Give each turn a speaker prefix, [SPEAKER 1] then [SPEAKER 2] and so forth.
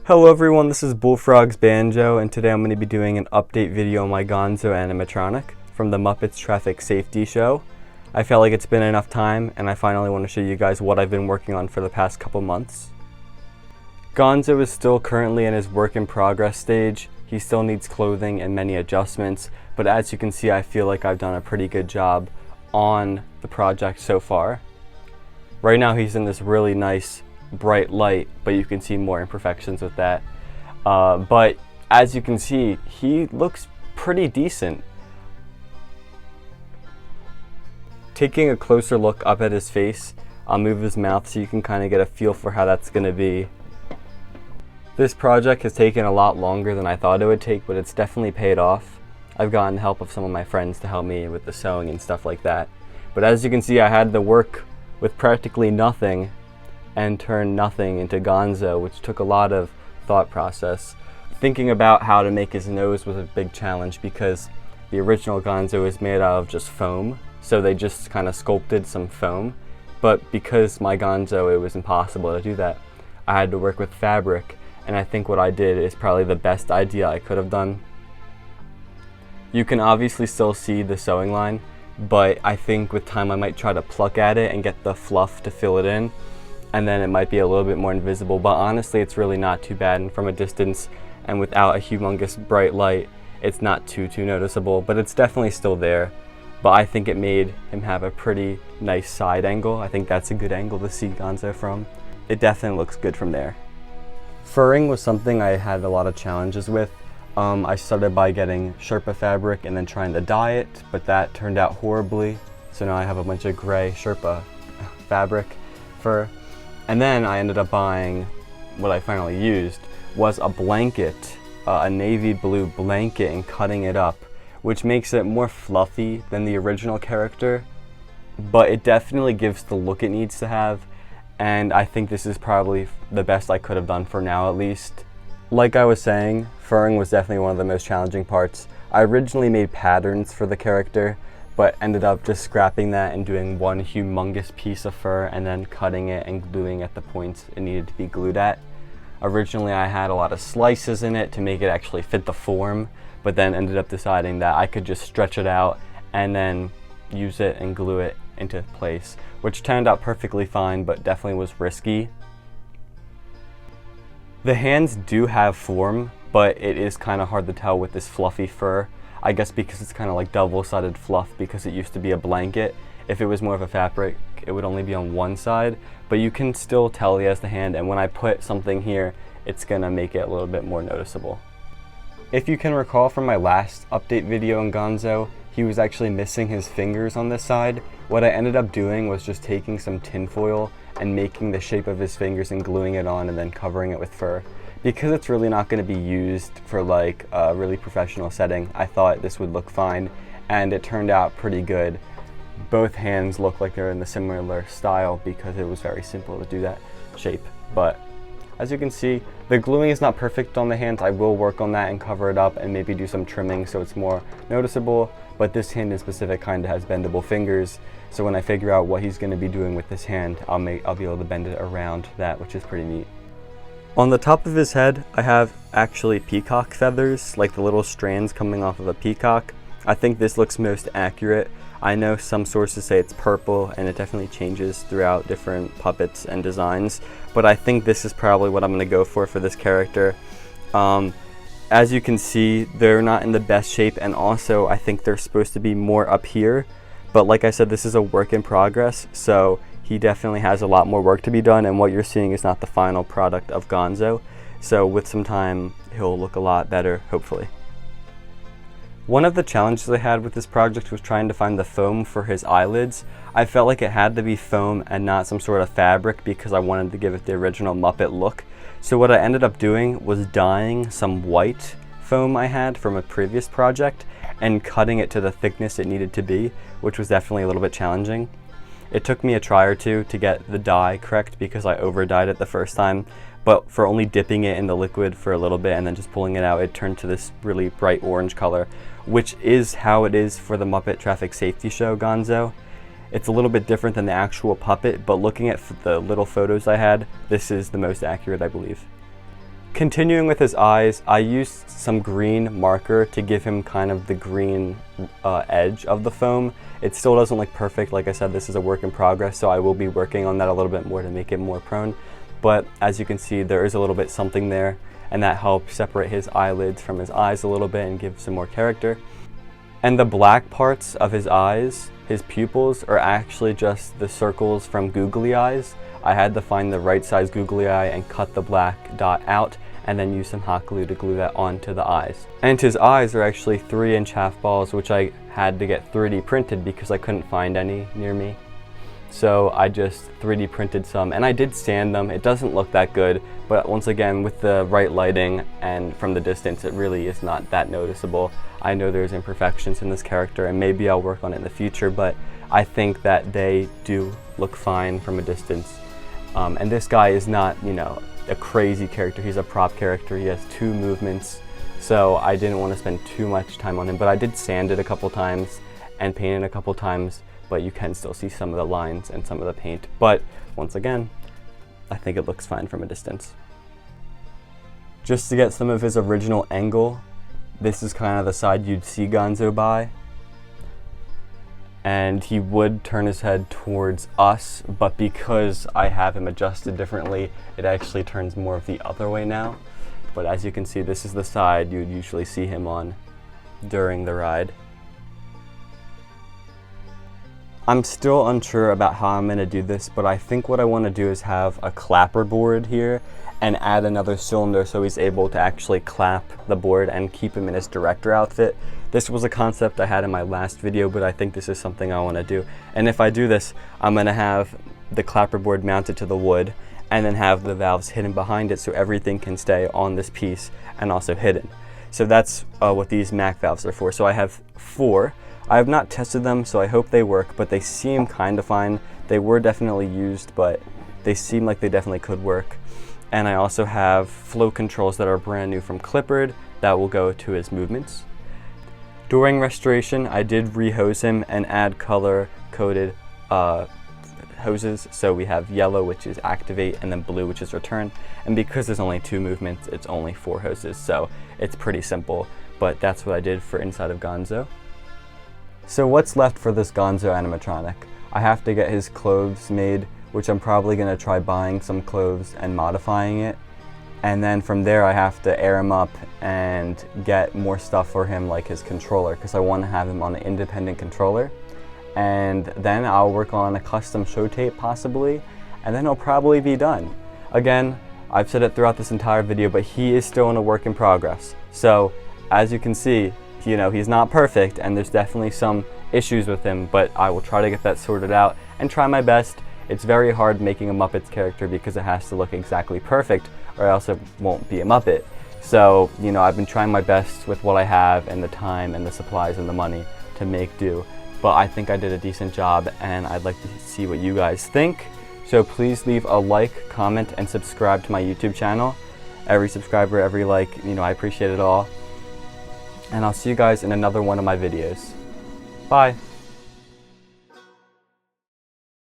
[SPEAKER 1] Hello everyone, this is Bullfrog's Banjo, and today I'm going to be doing an update video on my Gonzo Animatronic from the Muppets Traffic Safety Show. I felt like it's been enough time, and I finally want to show you guys what I've been working on for the past couple months. Gonzo is still currently in his work in progress stage. He still needs clothing and many adjustments, but as you can see, I feel like I've done a pretty good job on the project so far. Right now he's in this really nice bright light, but you can see more imperfections with that. But as you can see, he looks pretty decent. Taking a closer look up at his face, I'll move his mouth so you can kind of get a feel for how that's going to be. This project has taken a lot longer than I thought it would take, but it's definitely paid off. I've gotten the help of some of my friends to help me with the sewing and stuff like that. But as you can see, I had to work with practically nothing and turn nothing into Gonzo, which took a lot of thought process. Thinking about how to make his nose was a big challenge because the original Gonzo is made out of just foam, so they just kind of sculpted some foam. But because my Gonzo, it was impossible to do that. I had to work with fabric, and I think what I did is probably the best idea I could have done. You can obviously still see the sewing line, but I think with time I might try to pluck at it and get the fluff to fill it in, and then it might be a little bit more invisible, but honestly it's really not too bad, and from a distance and without a humongous bright light it's not too noticeable, but it's definitely still there. But I think it made him have a pretty nice side angle. I think that's a good angle to see Gonzo from. It definitely looks good from there. Furring was something I had a lot of challenges with. I started by getting Sherpa fabric and then trying to dye it, but that turned out horribly, so now I have a bunch of gray Sherpa fabric fur. And then I ended up buying, what I finally used, was a blanket, a navy blue blanket, and cutting it up, which makes it more fluffy than the original character, but it definitely gives the look it needs to have, and I think this is probably the best I could have done for now at least. Like I was saying, furring was definitely one of the most challenging parts. I originally made patterns for the character, but ended up just scrapping that and doing one humongous piece of fur and then cutting it and gluing at the points it needed to be glued at. Originally I had a lot of slices in it to make it actually fit the form, but then ended up deciding that I could just stretch it out and then use it and glue it into place, which turned out perfectly fine, but definitely was risky. The hands do have form, but it is kind of hard to tell with this fluffy fur. I guess because it's kind of like double-sided fluff because it used to be a blanket. If it was more of a fabric, it would only be on one side, but you can still tell he has the hand, and when I put something here, it's gonna make it a little bit more noticeable. If you can recall from my last update video on Gonzo, he was actually missing his fingers on this side. What I ended up doing was just taking some tinfoil and making the shape of his fingers and gluing it on and then covering it with fur. Because it's really not going to be used for like a really professional setting, I thought this would look fine, and it turned out pretty good. Both hands look like they're in the similar style because it was very simple to do that shape. But as you can see, the gluing is not perfect on the hands. I will work on that and cover it up and maybe do some trimming so it's more noticeable, but this hand in specific kind of has bendable fingers, so when I figure out what he's going to be doing with this hand, I'll be able to bend it around that, which is pretty neat. On the top of his head, I have actually peacock feathers, like the little strands coming off of a peacock. I think this looks most accurate. I know some sources say it's purple, and it definitely changes throughout different puppets and designs, but I think this is probably what I'm going to go for this character. As you can see, they're not in the best shape, and also I think they're supposed to be more up here, but like I said, this is a work in progress, so he definitely has a lot more work to be done, and what you're seeing is not the final product of Gonzo. So with some time, he'll look a lot better, hopefully. One of the challenges I had with this project was trying to find the foam for his eyelids. I felt like it had to be foam and not some sort of fabric because I wanted to give it the original Muppet look. So what I ended up doing was dyeing some white foam I had from a previous project and cutting it to the thickness it needed to be, which was definitely a little bit challenging. It took me a try or two to get the dye correct because I over-dyed it the first time, but for only dipping it in the liquid for a little bit and then just pulling it out, it turned to this really bright orange color, which is how it is for the Muppet Traffic Safety Show Gonzo. It's a little bit different than the actual puppet, but looking at the little photos I had, this is the most accurate, I believe. Continuing with his eyes, I used some green marker to give him kind of the green edge of the foam. It still doesn't look perfect. Like I said, this is a work in progress, so I will be working on that a little bit more to make it more prone. But as you can see, there is a little bit something there, and that helps separate his eyelids from his eyes a little bit and give some more character. And the black parts of his eyes, his pupils, are actually just the circles from googly eyes. I had to find the right size googly eye and cut the black dot out, and then use some hot glue to glue that onto the eyes. And his eyes are actually 3-inch half balls, which I had to get 3D printed because I couldn't find any near me. So I just 3D printed some, and I did sand them. It doesn't look that good, but once again, with the right lighting and from the distance, it really is not that noticeable. I know there's imperfections in this character, and maybe I'll work on it in the future, but I think that they do look fine from a distance. And this guy is not, you know, a crazy character. He's a prop character. He has 2 movements, so I didn't want to spend too much time on him, but I did sand it a couple times and paint it a couple times, but you can still see some of the lines and some of the paint. But once again, I think it looks fine from a distance. Just to get some of his original angle, this is kind of the side you'd see Gonzo by. And he would turn his head towards us, but because I have him adjusted differently, it actually turns more of the other way now. But as you can see, this is the side you'd usually see him on during the ride. I'm still unsure about how I'm gonna do this, but I think what I wanna do is have a clapper board here and add another cylinder so he's able to actually clap the board and keep him in his director outfit. This was a concept I had in my last video, but I think this is something I wanna do. And if I do this, I'm gonna have the clapper board mounted to the wood and then have the valves hidden behind it so everything can stay on this piece and also hidden. So that's what these Mac valves are for. So I have 4. I have not tested them, so I hope they work, but they seem kind of fine. They were definitely used, but they seem like they definitely could work. And I also have flow controls that are brand new from Clippard that will go to his movements. During restoration, I did rehose him and add color-coded hoses. So we have yellow, which is activate, and then blue, which is return. And because there's only 2 movements, it's only 4 hoses, so it's pretty simple. But that's what I did for inside of Gonzo. So what's left for this Gonzo animatronic? I have to get his clothes made, which I'm probably going to try buying some clothes and modifying it. And then from there I have to air him up and get more stuff for him, like his controller, because I want to have him on an independent controller. And then I'll work on a custom show tape possibly, and then he'll probably be done. Again, I've said it throughout this entire video, but he is still in a work in progress. So as you can see, you know, he's not perfect and there's definitely some issues with him, but I will try to get that sorted out and try my best. It's very hard making a Muppets character because it has to look exactly perfect or else it won't be a Muppet. So, you know, I've been trying my best with what I have and the time and the supplies and the money to make do. But I think I did a decent job and I'd like to see what you guys think. So please leave a like, comment, and subscribe to my YouTube channel. Every subscriber, every like, you know, I appreciate it all. And I'll see you guys in another one of my videos. Bye.